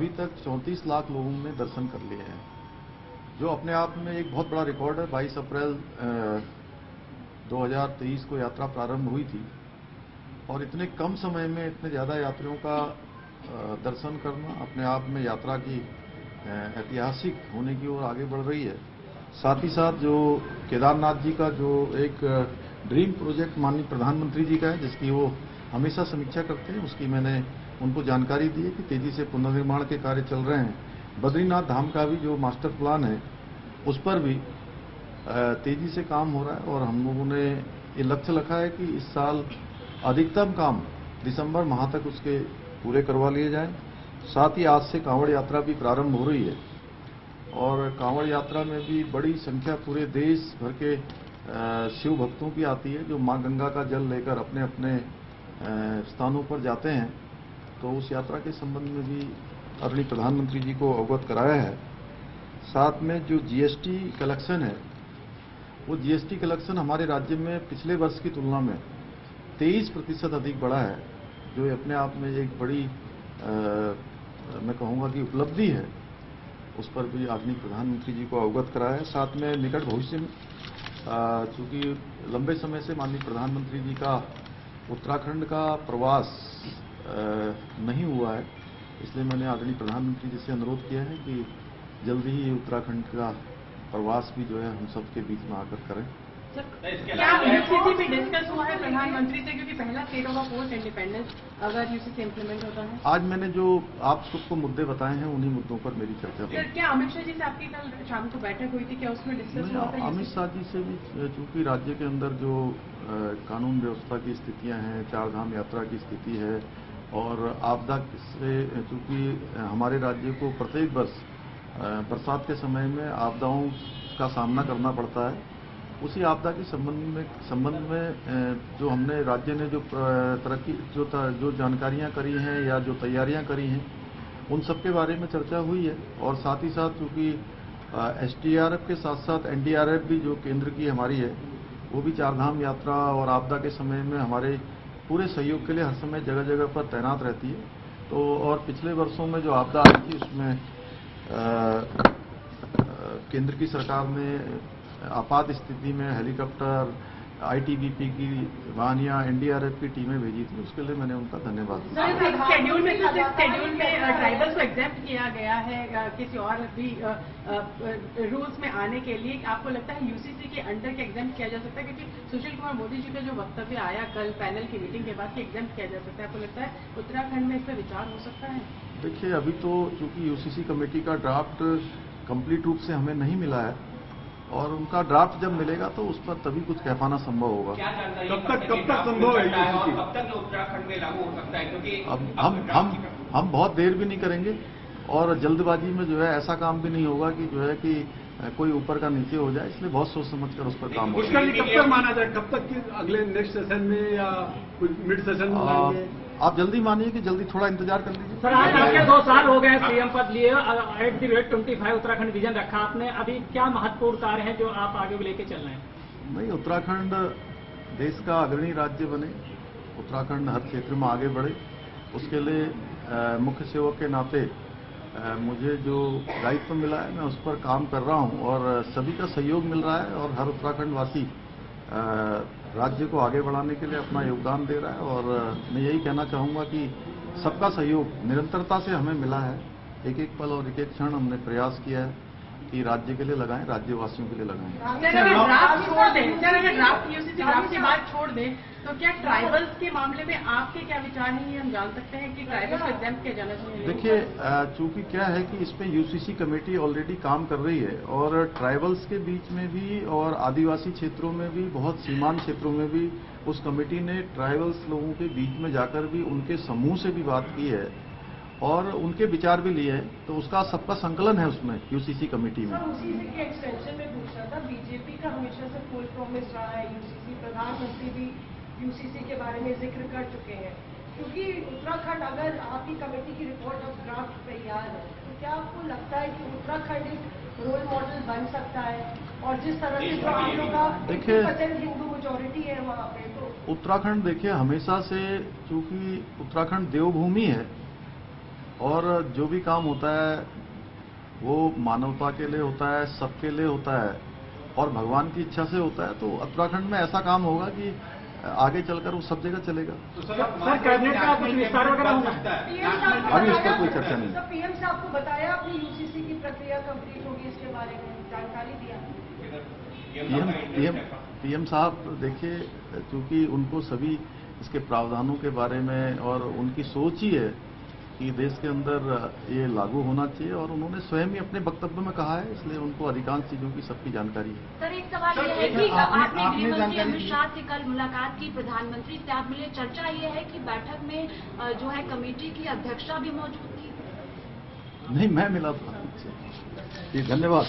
अभी तक 34 लाख लोगों ने दर्शन कर लिए हैं, जो अपने आप में एक बहुत बड़ा रिकॉर्ड है। 22 अप्रैल 2023 को यात्रा प्रारंभ हुई थी और इतने कम समय में इतने ज़्यादा यात्रियों का दर्शन करना अपने आप में यात्रा की ऐतिहासिक होने की ओर आगे बढ़ रही है। साथ ही साथ जो केदारनाथ जी का जो एक ड्रीम प्रोजेक्ट माननीय प्रधानमंत्री जी का है, जिसकी वो हमेशा समीक्षा करते हैं, उसकी मैंने उनको जानकारी दी है कि तेजी से पुनर्निर्माण के कार्य चल रहे हैं। बद्रीनाथ धाम का भी जो मास्टर प्लान है उस पर भी तेजी से काम हो रहा है और हम लोगों ने ये लक्ष्य रखा है कि इस साल अधिकतम काम दिसंबर माह तक उसके पूरे करवा लिए जाएं। साथ ही आज से कांवड़ यात्रा भी प्रारंभ हो रही है और कांवड़ यात्रा में भी बड़ी संख्या पूरे देश भर के शिव भक्तों की आती है, जो मां गंगा का जल लेकर अपने अपने स्थानों पर जाते हैं। तो उस यात्रा के संबंध में भी आदरणीय प्रधानमंत्री जी को अवगत कराया है। साथ में जो जीएसटी कलेक्शन है, वो जीएसटी कलेक्शन हमारे राज्य में पिछले वर्ष की तुलना में 23% अधिक बढ़ा है, जो अपने आप में एक बड़ी मैं कहूँगा कि उपलब्धि है। उस पर भी आदरणीय प्रधानमंत्री जी को अवगत कराया है। साथ में निकट भविष्य में चूँकि लंबे समय से माननीय प्रधानमंत्री जी का उत्तराखंड का प्रवास नहीं हुआ है, इसलिए मैंने आदरणीय प्रधानमंत्री जी से अनुरोध किया है कि जल्दी ही उत्तराखंड का प्रवास भी जो है हम सबके बीच में आकर करें। क्या यूसीसी भी डिस्कस हुआ है प्रधानमंत्री से, क्योंकि पहला स्टेट ऑफ पोस्ट इंडिपेंडेंस अगर यूसीसी इम्प्लीमेंट होता है? आज मैंने जो आप सबको मुद्दे बताए हैं उन्हीं मुद्दों पर मेरी चर्चा हुई। क्या अमित शाह जी से आपकी कल शाम को बैठक हुई थी, क्या उसमें डिस्कस हुआ था? अमित शाह जी से भी, चूंकि राज्य के अंदर जो कानून व्यवस्था की स्थितियां हैं, चारधाम यात्रा की स्थिति है और आपदा से, चूंकि हमारे राज्य को प्रत्येक वर्ष बरसात के समय में आपदाओं का सामना करना पड़ता है, उसी आपदा के संबंध में जो हमने राज्य ने जो तरक्की जो जानकारियां करी हैं या जो तैयारियां करी हैं, उन सब के बारे में चर्चा हुई है। और साथ ही साथ चूंकि एसडीआरएफ के साथ साथ एनडीआरएफ भी जो केंद्र की हमारी है, वो भी चारधाम यात्रा और आपदा के समय में हमारे पूरे सहयोग के लिए हर समय जगह जगह पर तैनात रहती है। तो और पिछले वर्षों में जो आपदा आई थी उसमें केंद्र की सरकार ने आपात स्थिति में हेलीकॉप्टर, आईटीबीपी की वाहनियां, एनडीआरएफ की टीमें भेजी थी, उसके लिए मैंने उनका धन्यवाद दिया। शेड्यूल में ट्राइबल्स को एग्जेम्प्ट किया गया है किसी और भी रूल्स में आने के लिए, आपको लगता है यूसीसी के अंडर के एग्जेम्प्ट किया जा सकता है? क्योंकि सुशील कुमार मोदी जी का जो वक्तव्य आया कल पैनल की मीटिंग के बाद कि एग्जेम्प्ट किया जा सकता है, आपको लगता है उत्तराखंड में इस पर विचार हो सकता है? देखिए, अभी तो चूंकि यूसीसी कमेटी का ड्राफ्ट कंप्लीट रूप से हमें नहीं मिला है और उनका ड्राफ्ट जब मिलेगा तो उस पर तभी कुछ कह पाना संभव होगा। कब तक संभव है? कब तक उत्तराखंड में लागू हो सकता है? क्योंकि अब हम बहुत देर भी नहीं करेंगे और जल्दबाजी में जो है ऐसा काम भी नहीं होगा कि जो है कि कोई ऊपर का नीचे हो जाए, इसलिए बहुत सोच समझ कर उस पर काम होगा। कब तक माना जाए? कब तक कि अगले नेक्स्ट सेशन में या कुछ मिड सेशन में? आप जल्दी मानिए कि जल्दी, थोड़ा इंतजार कर लीजिए। सर, आज आपके 2 साल हो गए सीएम पद लिए, at the rate 25 Uttarakhand vision रखा आपने। अभी क्या महत्वपूर्ण कार्य है जो आप आगे लेके चल रहे हैं? नहीं, उत्तराखंड देश का अग्रणी राज्य बने, उत्तराखंड हर क्षेत्र में आगे बढ़े, उसके लिए मुख्य सेवक के नाते मुझे जो दायित्व मिला है मैं उस पर काम कर रहा हूं और सभी का सहयोग मिल रहा है और हर उत्तराखंड वासी राज्य को आगे बढ़ाने के लिए अपना योगदान दे रहा है। और मैं यही कहना चाहूँगा कि सबका सहयोग निरंतरता से हमें मिला है। एक एक पल और एक एक क्षण हमने प्रयास किया है कि राज्य के लिए लगाएं, राज्यवासियों के लिए लगाएं। ड्राफ्ट की बात छोड़ दें तो क्या ट्राइबल्स के मामले में आपके क्या विचार हैं, ये हम जान सकते हैं कि ट्राइबल्स को एग्जेम्प्ट किया जाना चाहिए? देखिए, चूंकि क्या है कि इस पे यूसीसी कमेटी ऑलरेडी काम कर रही है और ट्राइबल्स के बीच में भी और आदिवासी क्षेत्रों में भी, बहुत सीमांत क्षेत्रों में भी उस कमेटी ने ट्राइबल्स लोगों के बीच में जाकर भी उनके समूह से भी बात की है और उनके विचार भी लिए हैं। तो उसका सबका संकलन है उसमें यूसीसी कमेटी में। उसी के एक्सटेंशन में पूछना था, बीजेपी का हमेशा से फुल प्रॉमिस रहा है यूसीसी, प्रधानमंत्री भी यूसीसी के बारे में जिक्र कर चुके हैं, क्योंकि उत्तराखंड, अगर आपकी कमेटी की रिपोर्ट ऑफ ड्राफ्ट तैयार है तो क्या आपको लगता है कि उत्तराखंड एक रोल मॉडल बन सकता है? और जिस तरह से जो आप लोग का 80% हिंदू मेजोरिटी है वहाँ पे, तो उत्तराखंड देखिए हमेशा से, चूंकि उत्तराखंड देवभूमि है और जो भी काम होता है वो मानवता के लिए होता है, सबके लिए होता है और भगवान की इच्छा से होता है। तो उत्तराखंड में ऐसा काम होगा कि आगे चलकर वो सब जगह चलेगा। तो सर कैबिनेट का कुछ विस्तार वगैरह होगा? अभी इस पर कोई चर्चा नहीं। पीएम साहब को बताया अपनी यूसीसी की प्रक्रिया कंप्लीट होगी, इसके बारे में जानकारी दिया? पीएम साहब देखिए, क्योंकि उनको सभी इसके प्रावधानों के बारे में और उनकी सोच ही है कि देश के अंदर ये लागू होना चाहिए और उन्होंने स्वयं ही अपने वक्तव्य में कहा है, इसलिए उनको अधिकांश चीजों की सबकी जानकारी है। सर एक सवाल ये है कि आपने गृहमंत्री अमित शाह से कल मुलाकात की, प्रधानमंत्री से आप मिले, चर्चा ये है कि बैठक में जो है कमेटी की अध्यक्षा भी मौजूद थी? नहीं, मैं मिला था। जी धन्यवाद।